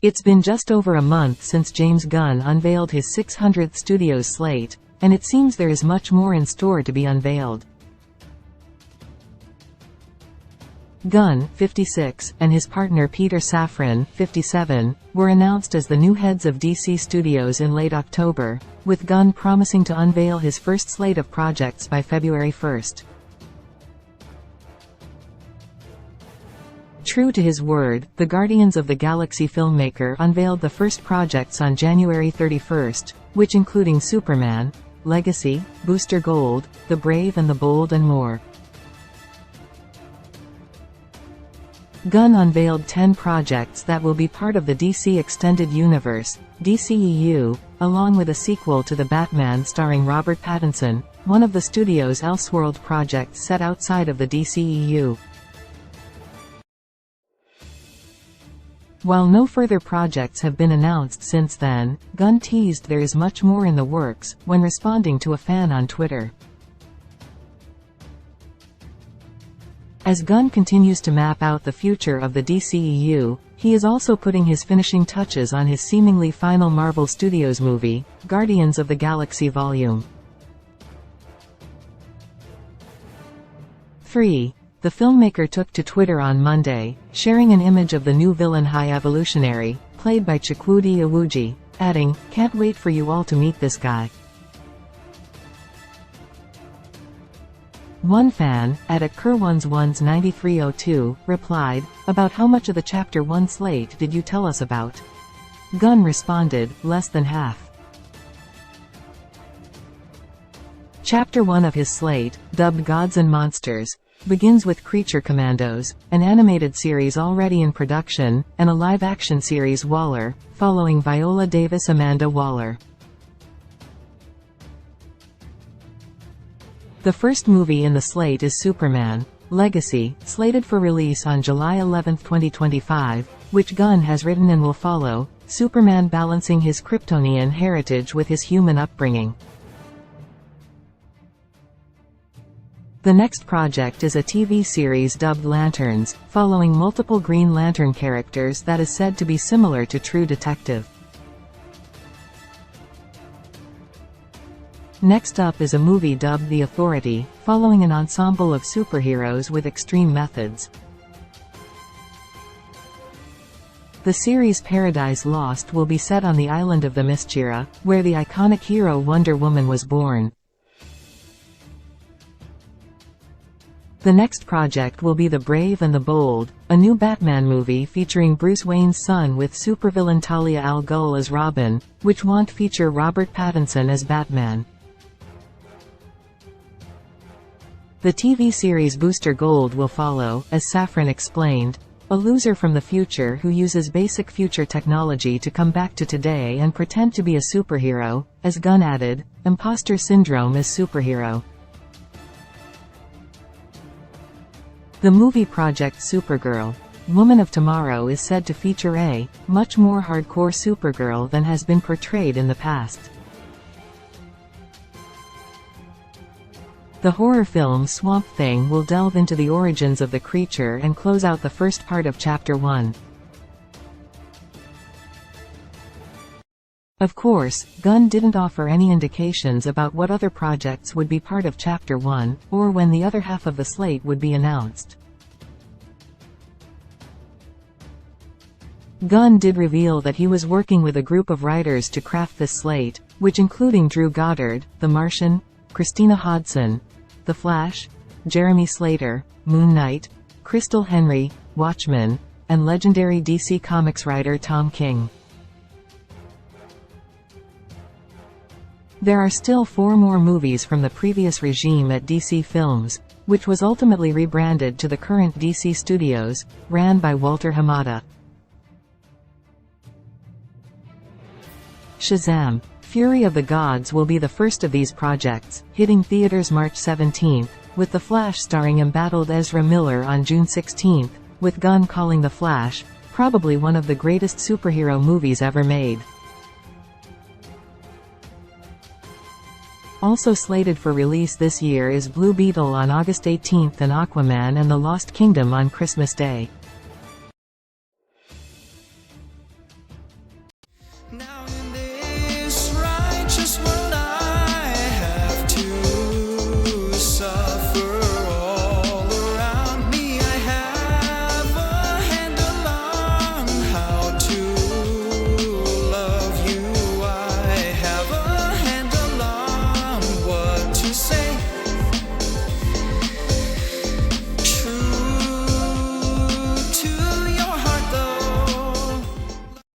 It's been just over a month since James Gunn unveiled his 600th Studios slate, and it seems there is much more in store to be unveiled. Gunn, 56, and his partner Peter Safran, 57, were announced as the new heads of DC Studios in late October, with Gunn promising to unveil his first slate of projects by February 1. True to his word, the Guardians of the Galaxy filmmaker unveiled the first projects on January 31, which including Superman, Legacy, Booster Gold, The Brave and the Bold and more. Gunn unveiled 10 projects that will be part of the DC Extended Universe, DCEU, along with a sequel to The Batman starring Robert Pattinson, one of the studio's Elseworld projects set outside of the DCEU. While no further projects have been announced since then, Gunn teased there is much more in the works, when responding to a fan on Twitter. As Gunn continues to map out the future of the DCEU, he is also putting his finishing touches on his seemingly final Marvel Studios movie, Guardians of the Galaxy Vol. 3. The filmmaker took to Twitter on Monday, sharing an image of the new villain High Evolutionary, played by Chukwudi Iwuji, adding, "Can't wait for you all to meet this guy." One fan, at @Kerwans9302, replied, "About how much of the Chapter 1 slate did you tell us about?" Gunn responded, "Less than half." Chapter 1 of his slate, dubbed Gods and Monsters, begins with Creature Commandos, an animated series already in production, and a live-action series Waller, following Viola Davis Amanda Waller. The first movie in the slate is Superman, Legacy, slated for release on July 11, 2025, which Gunn has written and will follow, Superman balancing his Kryptonian heritage with his human upbringing. The next project is a TV series dubbed Lanterns, following multiple Green Lantern characters that is said to be similar to True Detective. Next up is a movie dubbed The Authority, following an ensemble of superheroes with extreme methods. The series Paradise Lost will be set on the island of Themyscira, where the iconic hero Wonder Woman was born. The next project will be The Brave and the Bold, a new Batman movie featuring Bruce Wayne's son with supervillain Talia al Ghul as Robin, which won't feature Robert Pattinson as Batman. The TV series Booster Gold will follow, as Safran explained, a loser from the future who uses basic future technology to come back to today and pretend to be a superhero, as Gunn added, imposter syndrome as superhero. The movie project Supergirl, Woman of Tomorrow is said to feature a much more hardcore Supergirl than has been portrayed in the past. The horror film Swamp Thing will delve into the origins of the creature and close out the first part of Chapter 1. Of course, Gunn didn't offer any indications about what other projects would be part of Chapter 1, or when the other half of the slate would be announced. Gunn did reveal that he was working with a group of writers to craft this slate, which including Drew Goddard, The Martian, Christina Hodson, The Flash, Jeremy Slater, Moon Knight, Crystal Henry, Watchmen, and legendary DC Comics writer Tom King. There are still 4 more movies from the previous regime at DC Films, which was ultimately rebranded to the current DC Studios, ran by Walter Hamada. Shazam! Fury of the Gods will be the first of these projects, hitting theaters March 17, with The Flash starring embattled Ezra Miller on June 16, with Gunn calling The Flash, probably one of the greatest superhero movies ever made. Also slated for release this year is Blue Beetle on August 18 and Aquaman and the Lost Kingdom on Christmas Day. Now